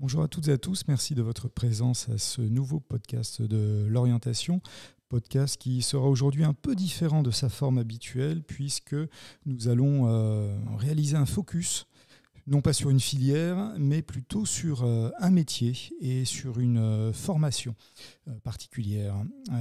Bonjour à toutes et à tous, merci de votre présence à ce nouveau podcast de l'orientation. Podcast qui sera aujourd'hui un peu différent de sa forme habituelle puisque nous allons réaliser un focus, non pas sur une filière, mais plutôt sur un métier et sur une formation particulière.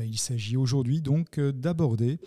Il s'agit aujourd'hui donc d'aborder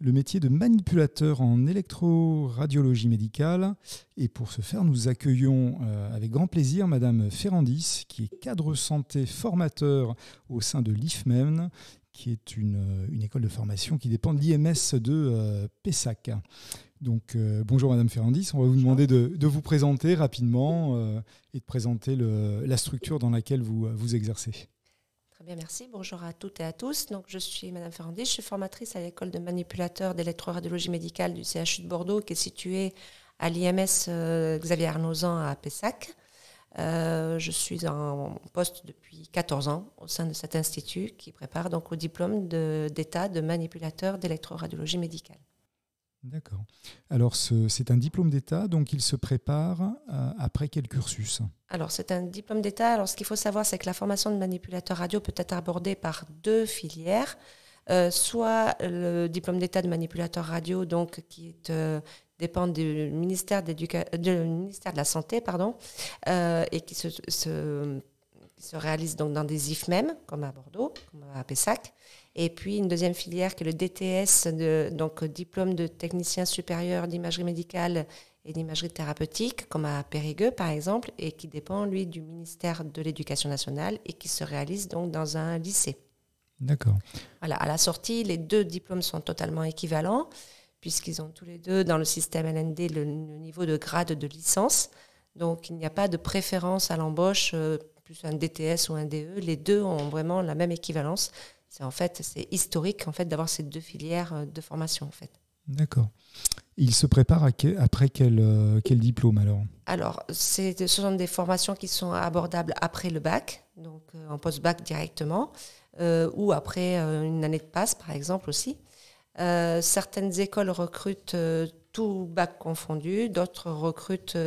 le métier de manipulateur en électroradiologie médicale. Et pour ce faire, nous accueillons avec grand plaisir Madame Ferrandis, qui est cadre santé formateur au sein de l'IFMEN, qui est une école de formation qui dépend de l'IMS de Pessac. Donc bonjour Madame Ferrandis, on va vous demander de vous présenter rapidement et de présenter la structure dans laquelle vous exercez. Très bien, merci. Bonjour à toutes et à tous. Donc, je suis Madame Ferrandis, je suis formatrice à l'école de manipulateurs d'électroradiologie médicale du CHU de Bordeaux, qui est située à l'IMS Xavier Arnauzan à Pessac. Je suis en poste depuis 14 ans au sein de cet institut qui prépare donc au diplôme d'état de manipulateur d'électroradiologie médicale. D'accord. Alors, c'est un diplôme d'État, donc il se prépare après quel cursus ? Alors, c'est un diplôme d'État. Alors, ce qu'il faut savoir, c'est que la formation de manipulateur radio peut être abordée par deux filières. Soit le diplôme d'État de manipulateur radio, donc, qui dépend du ministère de la Santé, et qui se réalise donc dans des IFMEM, comme à Bordeaux, comme à Pessac. Et puis une deuxième filière qui est le DTS, donc diplôme de technicien supérieur d'imagerie médicale et d'imagerie thérapeutique, comme à Périgueux par exemple, et qui dépend, lui, du ministère de l'Éducation nationale et qui se réalise donc dans un lycée. D'accord. Voilà, à la sortie, les deux diplômes sont totalement équivalents, puisqu'ils ont tous les deux, dans le système LND, le niveau de grade de licence. Donc il n'y a pas de préférence à l'embauche, plus un DTS ou un DE. Les deux ont vraiment la même équivalence. C'est historique en fait, d'avoir ces deux filières de formation. En fait. D'accord. Il se prépare après quel diplôme alors ? Alors, ce sont des formations qui sont abordables après le bac, donc en post-bac directement, ou après une année de passe par exemple aussi. Certaines écoles recrutent tout bac confondu, d'autres recrutent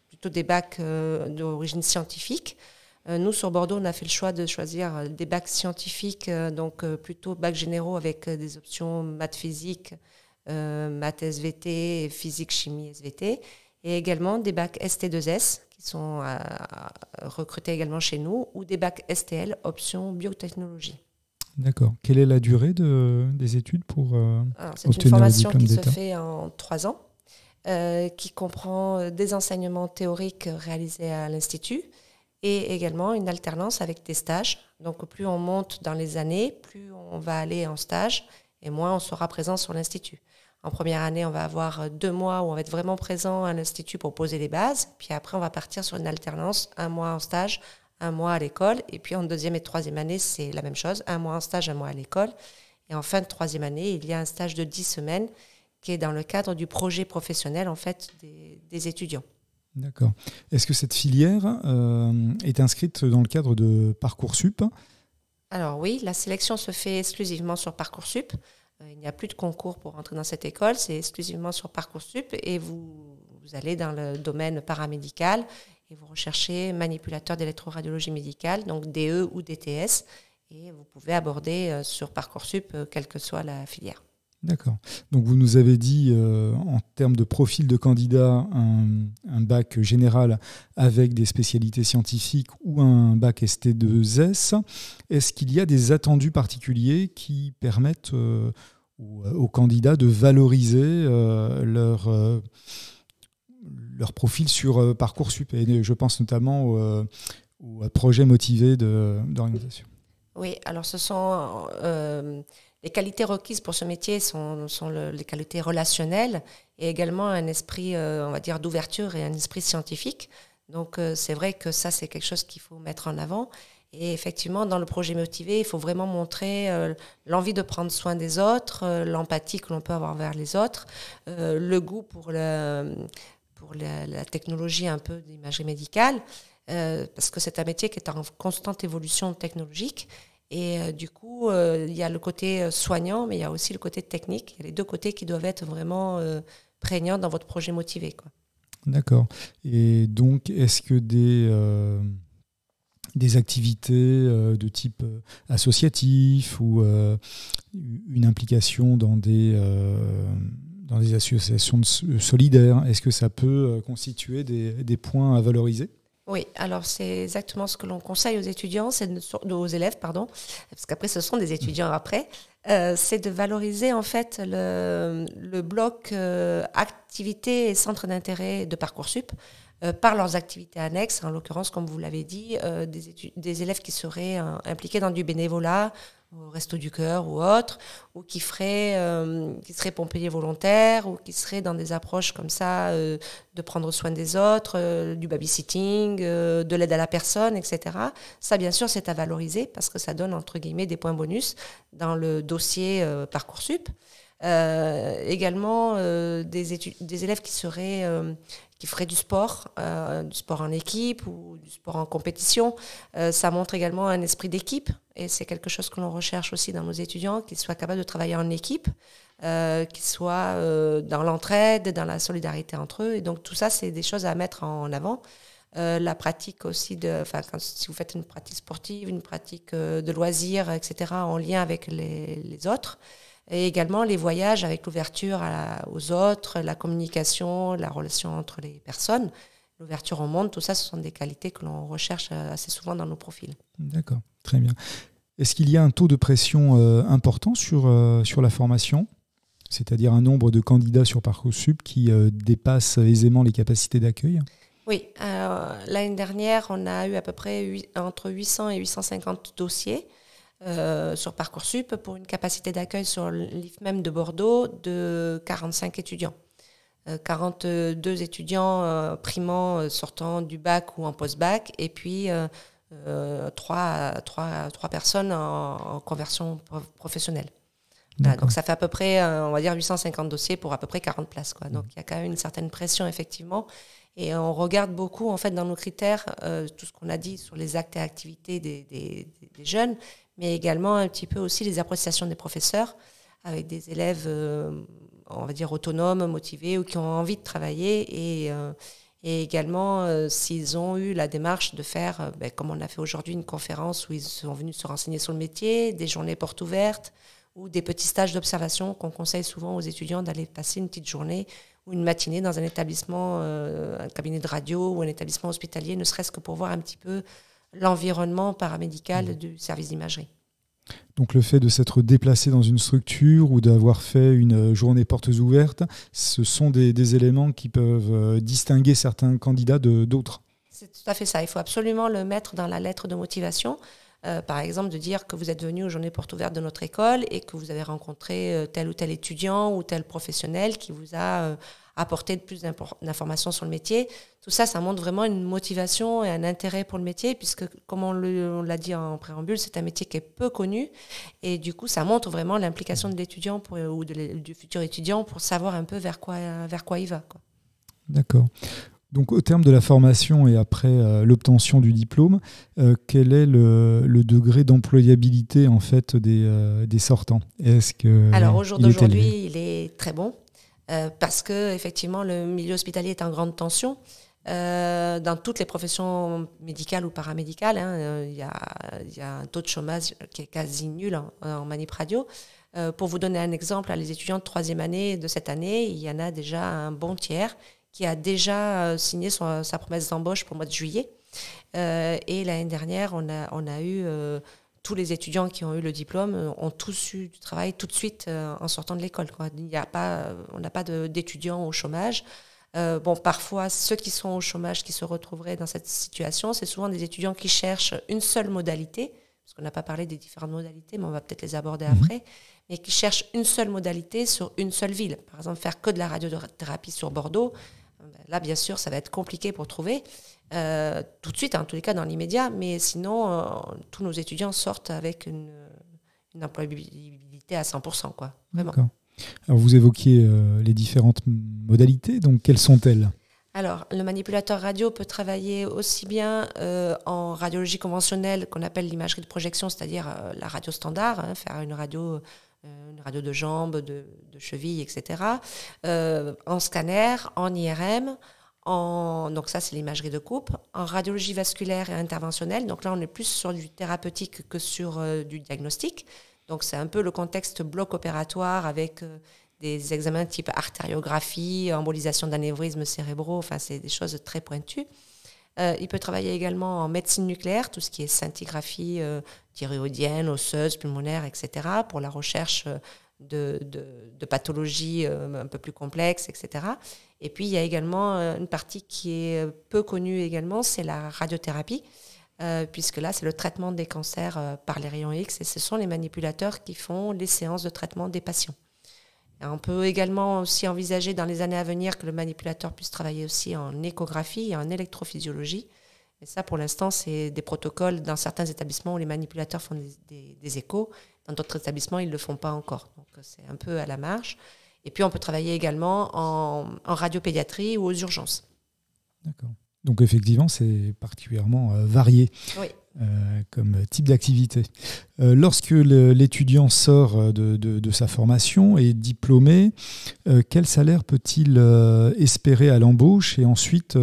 plutôt des bacs d'origine scientifique. Nous, sur Bordeaux, on a fait le choix de choisir des bacs scientifiques, plutôt bacs généraux avec des options maths physique, maths SVT, physique chimie SVT, et également des bacs ST2S qui sont recrutés également chez nous, ou des bacs STL, option biotechnologie. D'accord. Quelle est la durée des études pour c'est obtenir une formation le diplôme qui d'État ? se fait en 3 ans, qui comprend des enseignements théoriques réalisés à l'Institut, et également une alternance avec des stages. Donc plus on monte dans les années, plus on va aller en stage et moins on sera présent sur l'Institut. En première année, on va avoir 2 mois où on va être vraiment présent à l'Institut pour poser les bases. Puis après, on va partir sur une alternance, 1 mois en stage, 1 mois à l'école. Et puis en deuxième et troisième année, c'est la même chose, 1 mois en stage, 1 mois à l'école. Et en fin de troisième année, il y a un stage de 10 semaines qui est dans le cadre du projet professionnel en fait, des étudiants. D'accord. Est-ce que cette filière est inscrite dans le cadre de Parcoursup ? Alors oui, la sélection se fait exclusivement sur Parcoursup. Il n'y a plus de concours pour entrer dans cette école, c'est exclusivement sur Parcoursup et vous allez dans le domaine paramédical et vous recherchez manipulateur d'électroradiologie médicale, donc DE ou DTS, et vous pouvez aborder sur Parcoursup quelle que soit la filière. D'accord. Donc vous nous avez dit en termes de profil de candidat un bac général avec des spécialités scientifiques ou un bac ST2S. Est-ce qu'il y a des attendus particuliers qui permettent aux candidats de valoriser leur profil sur Parcoursup ? Et je pense notamment aux projets motivés d'orientation. Oui, alors ce sont... les qualités requises pour ce métier sont les qualités relationnelles et également un esprit, on va dire, d'ouverture et un esprit scientifique. Donc, c'est vrai que ça, c'est quelque chose qu'il faut mettre en avant. Et effectivement, dans le projet motivé, il faut vraiment montrer l'envie de prendre soin des autres, l'empathie que l'on peut avoir vers les autres, le goût pour la technologie un peu d'imagerie médicale, parce que c'est un métier qui est en constante évolution technologique. Et du coup, il y a le côté soignant, mais il y a aussi le côté technique. Il y a les deux côtés qui doivent être vraiment prégnants dans votre projet motivé, quoi. D'accord. Et donc, est-ce que des activités de type associatif ou une implication dans des associations solidaires, est-ce que ça peut constituer des points à valoriser ? Oui, alors c'est exactement ce que l'on conseille aux étudiants, aux élèves, pardon, parce qu'après ce sont des étudiants après, c'est de valoriser en fait le bloc activités et centres d'intérêt de Parcoursup par leurs activités annexes, en l'occurrence, comme vous l'avez dit, des élèves qui seraient impliqués dans du bénévolat, au Resto du Cœur ou autre, ou qui seraient pompiers volontaires, ou qui seraient dans des approches comme ça, de prendre soin des autres, du babysitting, de l'aide à la personne, etc. Ça, bien sûr, c'est à valoriser parce que ça donne, entre guillemets, des points bonus dans le dossier Parcoursup. Également, des élèves qui feraient du sport en équipe ou du sport en compétition. Ça montre également un esprit d'équipe et c'est quelque chose que l'on recherche aussi dans nos étudiants, qu'ils soient capables de travailler en équipe, qu'ils soient dans l'entraide, dans la solidarité entre eux. Et donc tout ça, c'est des choses à mettre en avant. La pratique aussi, si vous faites une pratique sportive, une pratique de loisirs, etc., en lien avec les autres. Et également les voyages avec l'ouverture aux autres, la communication, la relation entre les personnes, l'ouverture au monde, tout ça, ce sont des qualités que l'on recherche assez souvent dans nos profils. D'accord, très bien. Est-ce qu'il y a un taux de pression important sur la formation ? C'est-à-dire un nombre de candidats sur Parcoursup qui dépasse aisément les capacités d'accueil ? Oui, l'année dernière, on a eu à peu près entre 800 et 850 dossiers. Sur Parcoursup pour une capacité d'accueil sur l'IFMEM de Bordeaux de 45 étudiants. 42 étudiants primants sortant du bac ou en post-bac et puis 3 personnes en conversion professionnelle. Voilà, donc ça fait à peu près, on va dire, 850 dossiers pour à peu près 40 places, quoi. Donc il y a quand même une certaine pression, effectivement. Et on regarde beaucoup, en fait, dans nos critères, tout ce qu'on a dit sur les actes et activités des jeunes, mais également un petit peu aussi les appréciations des professeurs, avec des élèves, on va dire, autonomes, motivés ou qui ont envie de travailler et également s'ils ont eu la démarche de faire, comme on a fait aujourd'hui, une conférence où ils sont venus se renseigner sur le métier, des journées portes ouvertes ou des petits stages d'observation qu'on conseille souvent aux étudiants d'aller passer une petite journée ou une matinée dans un établissement, un cabinet de radio ou un établissement hospitalier, ne serait-ce que pour voir un petit peu l'environnement paramédical du service d'imagerie. Donc le fait de s'être déplacé dans une structure ou d'avoir fait une journée portes ouvertes, ce sont des éléments qui peuvent distinguer certains candidats d'autres. C'est tout à fait ça. Il faut absolument le mettre dans la lettre de motivation. Par exemple, de dire que vous êtes venu aux journées portes ouvertes de notre école et que vous avez rencontré tel ou tel étudiant ou tel professionnel qui vous a apporté plus d'informations sur le métier. Tout ça, ça montre vraiment une motivation et un intérêt pour le métier puisque, comme on l'a dit en préambule, c'est un métier qui est peu connu et du coup, ça montre vraiment l'implication de l'étudiant ou du futur étudiant pour savoir un peu vers quoi il va, quoi. D'accord. Donc, au terme de la formation et après l'obtention du diplôme, quel est le degré d'employabilité en fait des sortants ? Alors, au jour d'aujourd'hui, il est très bon parce que effectivement, le milieu hospitalier est en grande tension. Dans toutes les professions médicales ou paramédicales, il y a un taux de chômage qui est quasi nul en manip radio. Pour vous donner un exemple, les étudiants de 3e année de cette année, il y en a déjà un bon tiers qui a déjà signé sa promesse d'embauche pour le mois de juillet. Et l'année dernière, on a eu tous les étudiants qui ont eu le diplôme ont tous eu du travail tout de suite en sortant de l'école, quoi. On n'a pas d'étudiants au chômage. Parfois, ceux qui sont au chômage, qui se retrouveraient dans cette situation, c'est souvent des étudiants qui cherchent une seule modalité, parce qu'on n'a pas parlé des différentes modalités, mais on va peut-être les aborder après, mais qui cherchent une seule modalité sur une seule ville. Par exemple, faire que de la radiothérapie sur Bordeaux, là, bien sûr, ça va être compliqué pour trouver tout de suite, en tous les cas dans l'immédiat, mais sinon, tous nos étudiants sortent avec une employabilité à 100%, quoi, vraiment. D'accord. Alors, vous évoquiez les différentes modalités, donc quelles sont-elles ? Alors, le manipulateur radio peut travailler aussi bien en radiologie conventionnelle, qu'on appelle l'imagerie de projection, c'est-à-dire la radio standard, faire une radio de jambes, de chevilles, etc. En scanner, en IRM, Donc ça, c'est l'imagerie de coupe. En radiologie vasculaire et interventionnelle, donc là, on est plus sur du thérapeutique que sur du diagnostic. Donc c'est un peu le contexte bloc opératoire avec des examens type artériographie, embolisation d'anévrismes cérébraux, enfin c'est des choses très pointues. Il peut travailler également en médecine nucléaire, tout ce qui est scintigraphie thyroïdienne, osseuse, pulmonaire, etc., pour la recherche de pathologies un peu plus complexes, etc. Et puis, il y a également une partie qui est peu connue également, c'est la radiothérapie, puisque là, c'est le traitement des cancers par les rayons X, et ce sont les manipulateurs qui font les séances de traitement des patients. Et on peut également aussi envisager dans les années à venir que le manipulateur puisse travailler aussi en échographie et en électrophysiologie. Et ça, pour l'instant, c'est des protocoles dans certains établissements où les manipulateurs font des échos. Dans d'autres établissements, ils ne le font pas encore. Donc, c'est un peu à la marge. Et puis, on peut travailler également en radiopédiatrie ou aux urgences. D'accord. Donc, effectivement, c'est particulièrement varié comme type d'activité. Lorsque l'étudiant sort de sa formation et est diplômé, quel salaire peut-il espérer à l'embauche et ensuite,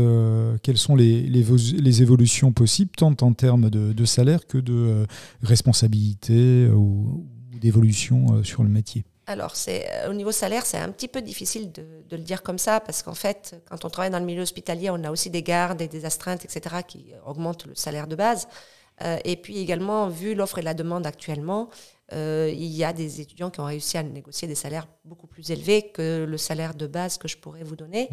quelles sont les évolutions possibles, tant en termes de salaire que de responsabilité ou d'évolution sur le métier? Alors, au niveau salaire, c'est un petit peu difficile de le dire comme ça, parce qu'en fait, quand on travaille dans le milieu hospitalier, on a aussi des gardes et des astreintes, etc., qui augmentent le salaire de base. Et puis également, vu l'offre et la demande actuellement, il y a des étudiants qui ont réussi à négocier des salaires beaucoup plus élevés que le salaire de base que je pourrais vous donner.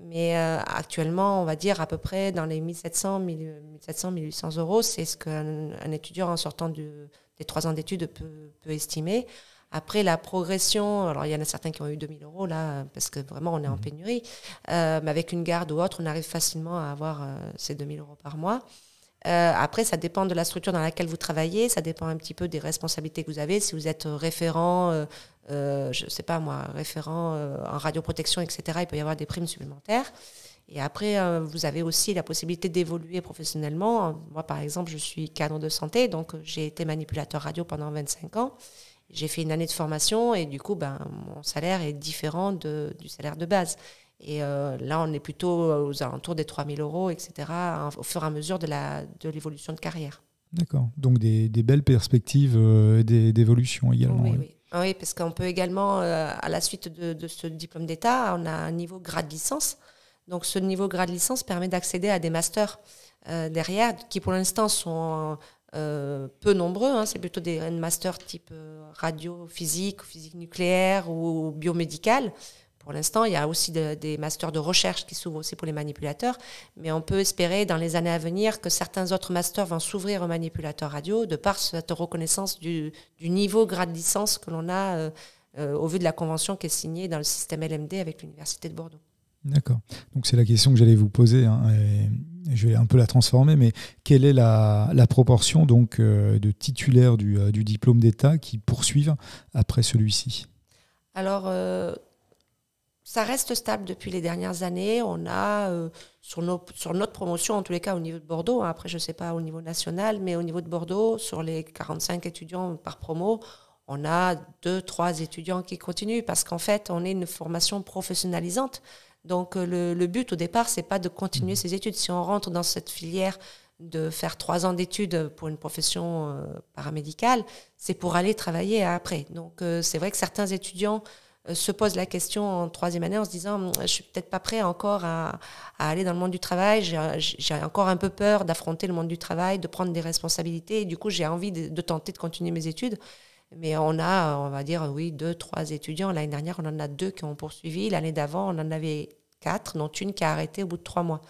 Mais actuellement, on va dire à peu près dans les 1700, 1800 euros, c'est ce qu'un étudiant en sortant des 3 ans d'études peut estimer. Après, la progression, alors il y en a certains qui ont eu 2000 euros là, parce que vraiment on est en pénurie, mais avec une garde ou autre, on arrive facilement à avoir ces 2000 euros par mois. Après, ça dépend de la structure dans laquelle vous travaillez, ça dépend un petit peu des responsabilités que vous avez. Si vous êtes référent, je ne sais pas moi, référent en radioprotection, etc., il peut y avoir des primes supplémentaires. Et après, vous avez aussi la possibilité d'évoluer professionnellement. Moi, par exemple, je suis cadre de santé, donc j'ai été manipulateur radio pendant 25 ans. J'ai fait une année de formation et du coup, mon salaire est différent du salaire de base. Et là, on est plutôt aux alentours des 3 000 euros, etc., au fur et à mesure de l'évolution de carrière. D'accord. Donc des belles perspectives d'évolution également. Oui, parce qu'on peut également, à la suite de ce diplôme d'État, on a un niveau grade licence. Donc ce niveau grade licence permet d'accéder à des masters derrière, qui pour l'instant sont peu nombreux. C'est plutôt des masters type radio-physique, physique nucléaire ou biomédicale. Pour l'instant, il y a aussi des masters de recherche qui s'ouvrent aussi pour les manipulateurs, mais on peut espérer dans les années à venir que certains autres masters vont s'ouvrir aux manipulateurs radio de par cette reconnaissance du niveau grade licence que l'on a au vu de la convention qui est signée dans le système LMD avec l'Université de Bordeaux. D'accord. Donc c'est la question que j'allais vous poser, et je vais un peu la transformer, mais quelle est la proportion donc, de titulaires du diplôme d'État qui poursuivent après celui-ci ? Alors, ça reste stable depuis les dernières années. On a, sur notre promotion, en tous les cas au niveau de Bordeaux, après je ne sais pas au niveau national, mais au niveau de Bordeaux, sur les 45 étudiants par promo, on a 2-3 étudiants qui continuent parce qu'en fait, on est une formation professionnalisante. Donc le but au départ, ce n'est pas de continuer ses études. Si on rentre dans cette filière de faire 3 ans d'études pour une profession paramédicale, c'est pour aller travailler après. Donc c'est vrai que certains étudiants se posent la question en 3e année en se disant je suis peut-être pas prêt encore à aller dans le monde du travail, j'ai encore un peu peur d'affronter le monde du travail, de prendre des responsabilités, et du coup j'ai envie de tenter de continuer mes études. Mais on va dire 2-3 étudiants. L'année dernière, on en a 2 qui ont poursuivi. L'année d'avant, on en avait 4, dont une qui a arrêté au bout de 3 mois.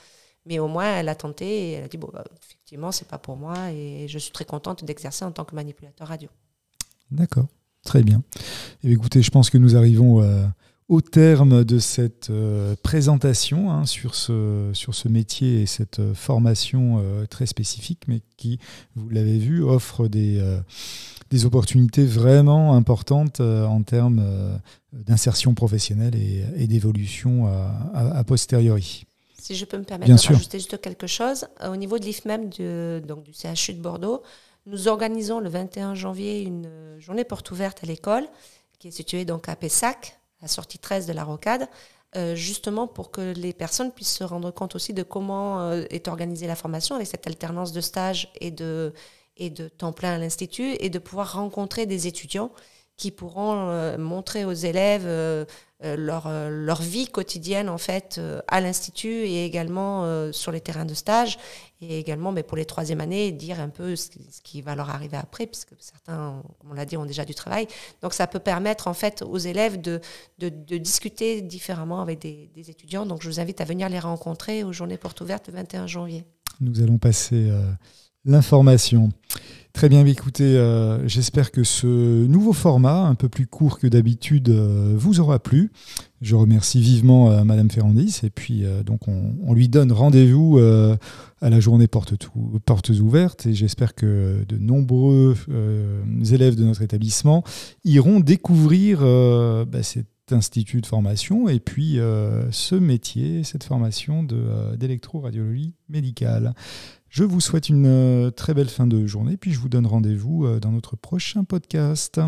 Mais au moins, elle a tenté et elle a dit effectivement, c'est pas pour moi et je suis très contente d'exercer en tant que manipulateur radio. D'accord. Très bien. Et écoutez, je pense que nous arrivons au terme de cette présentation sur ce métier et cette formation très spécifique, mais qui, vous l'avez vu, offre des opportunités vraiment importantes en termes d'insertion professionnelle et d'évolution a posteriori. Si je peux me permettre de rajouter juste quelque chose, au niveau de l'IFMEM, du CHU de Bordeaux, nous organisons le 21 janvier une journée porte ouverte à l'école qui est située donc à Pessac, à la sortie 13 de la Rocade, justement pour que les personnes puissent se rendre compte aussi de comment est organisée la formation avec cette alternance de stage et de temps plein à l'Institut, et de pouvoir rencontrer des étudiants qui pourront montrer aux élèves leur vie quotidienne en fait à l'Institut et également sur les terrains de stage, et également pour les troisième années dire un peu ce qui va leur arriver après, puisque certains, comme on l'a dit, ont déjà du travail. Donc ça peut permettre en fait aux élèves de discuter différemment avec des étudiants. Donc je vous invite à venir les rencontrer aux journées portes ouvertes le 21 janvier. Nous allons passer l'information. Très bien, écoutez, j'espère que ce nouveau format, un peu plus court que d'habitude, vous aura plu. Je remercie vivement Madame Ferrandis, et puis donc on lui donne rendez-vous à la journée portes ouvertes, et j'espère que de nombreux élèves de notre établissement iront découvrir cet institut de formation et puis ce métier, cette formation d'électroradiologie médicale. Je vous souhaite une très belle fin de journée, puis je vous donne rendez-vous dans notre prochain podcast.